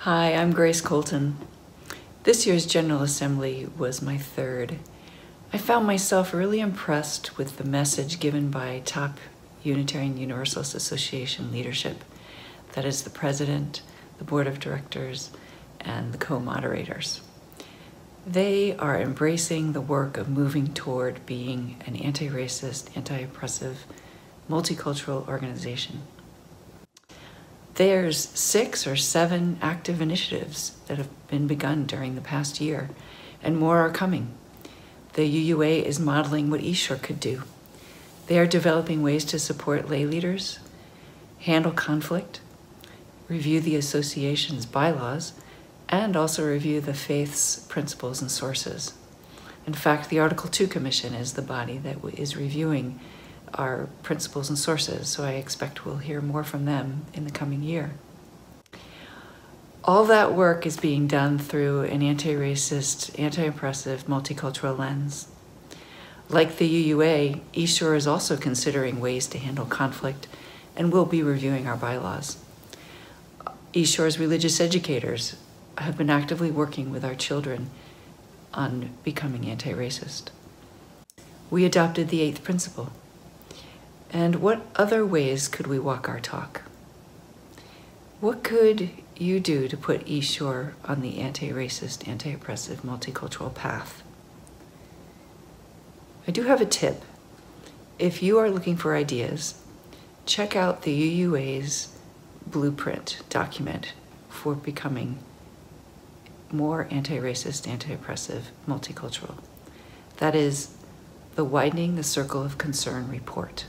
Hi, I'm Grace Colton. This year's General Assembly was my third. I found myself really impressed with the message given by top Unitarian Universalist Association leadership, that is the president, the board of directors, and the co-moderators. They are embracing the work of moving toward being an anti-racist, anti-oppressive, multicultural organization. There's 6 or 7 active initiatives that have been begun during the past year, and more are coming. The UUA is modeling what eShore could do. They are developing ways to support lay leaders, handle conflict, review the association's bylaws, and also review the faith's principles and sources. In fact, the Article 2 Commission is the body that is reviewing our principles and sources, so I expect we'll hear more from them in the coming year. All that work is being done through an anti-racist, anti-oppressive, multicultural lens. Like the UUA, eShore is also considering ways to handle conflict and will be reviewing our bylaws. eShore's religious educators have been actively working with our children on becoming anti-racist. We adopted the 8th principle. And what other ways could we walk our talk? What could you do to put eShore on the anti-racist, anti-oppressive, multicultural path? I do have a tip. If you are looking for ideas, check out the UUA's blueprint document for becoming more anti-racist, anti-oppressive, multicultural. That is the Widening the Circle of Concern report.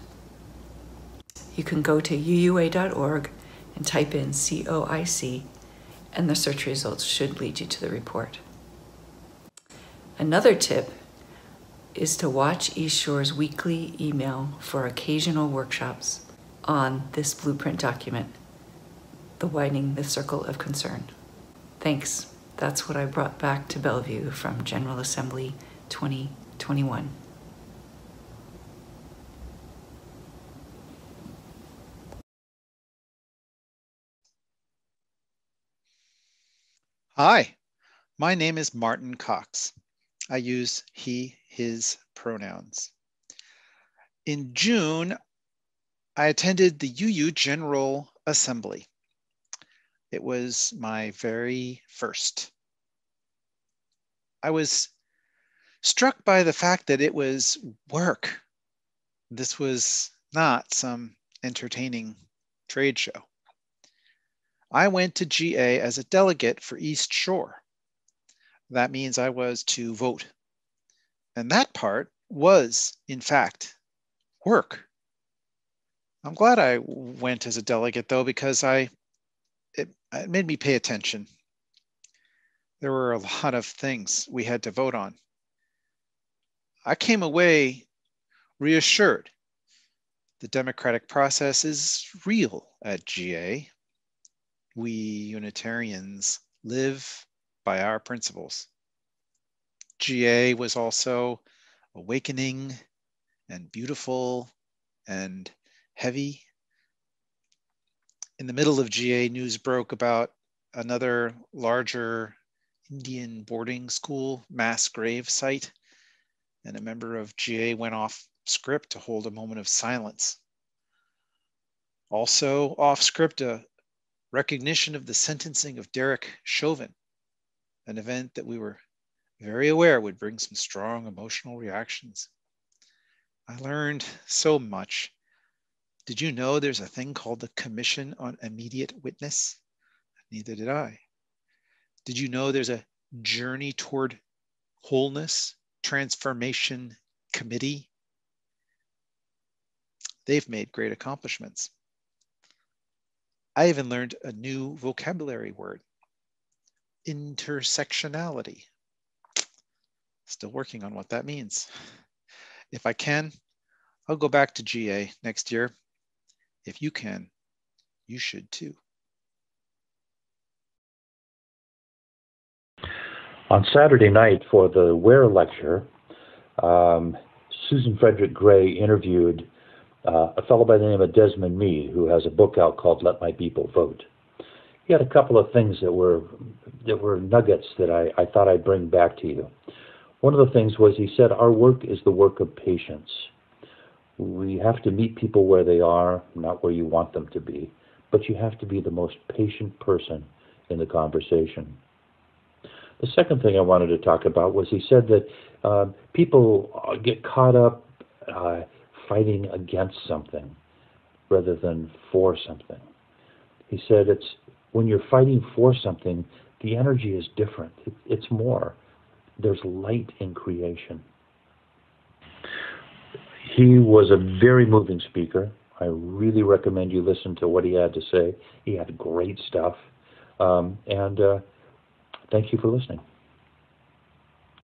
You can go to uua.org and type in COIC, and the search results should lead you to the report. Another tip is to watch eShore's weekly email for occasional workshops on this blueprint document, the Widening the Circle of Concern. Thanks. That's what I brought back to Bellevue from General Assembly 2021. Hi, my name is Martin Cox. I use he, his pronouns. In June, I attended the UU General Assembly. It was my very first. I was struck by the fact that it was work. This was not some entertaining trade show. I went to GA as a delegate for East Shore. That means I was to vote. And that part was, in fact, work. I'm glad I went as a delegate, though, because it made me pay attention. There were a lot of things we had to vote on. I came away reassured. The democratic process is real at GA. We Unitarians live by our principles. GA was also awakening and beautiful and heavy. In the middle of GA, news broke about another larger Indian boarding school mass grave site, and a member of GA went off script to hold a moment of silence. Also off script, a recognition of the sentencing of Derek Chauvin, an event that we were very aware would bring some strong emotional reactions. I learned so much. Did you know there's a thing called the Commission on Immediate Witness? Neither did I. Did you know there's a Journey Toward Wholeness Transformation Committee? They've made great accomplishments. I even learned a new vocabulary word, intersectionality. Still working on what that means. If I can, I'll go back to GA next year. If you can, you should too. On Saturday night for the Ware lecture, Susan Frederick Gray interviewed a fellow by the name of Desmond Meade, who has a book out called Let My People Vote. he had a couple of things that were nuggets that I thought I'd bring back to you. One of the things was he said, our work is the work of patience. We have to meet people where they are, not where you want them to be, but you have to be the most patient person in the conversation. The second thing I wanted to talk about was he said that people get caught up fighting against something rather than for something. He said it's when you're fighting for something, the energy is different. It's more. There's light in creation. He was a very moving speaker. I really recommend you listen to what he had to say. He had great stuff. And thank you for listening.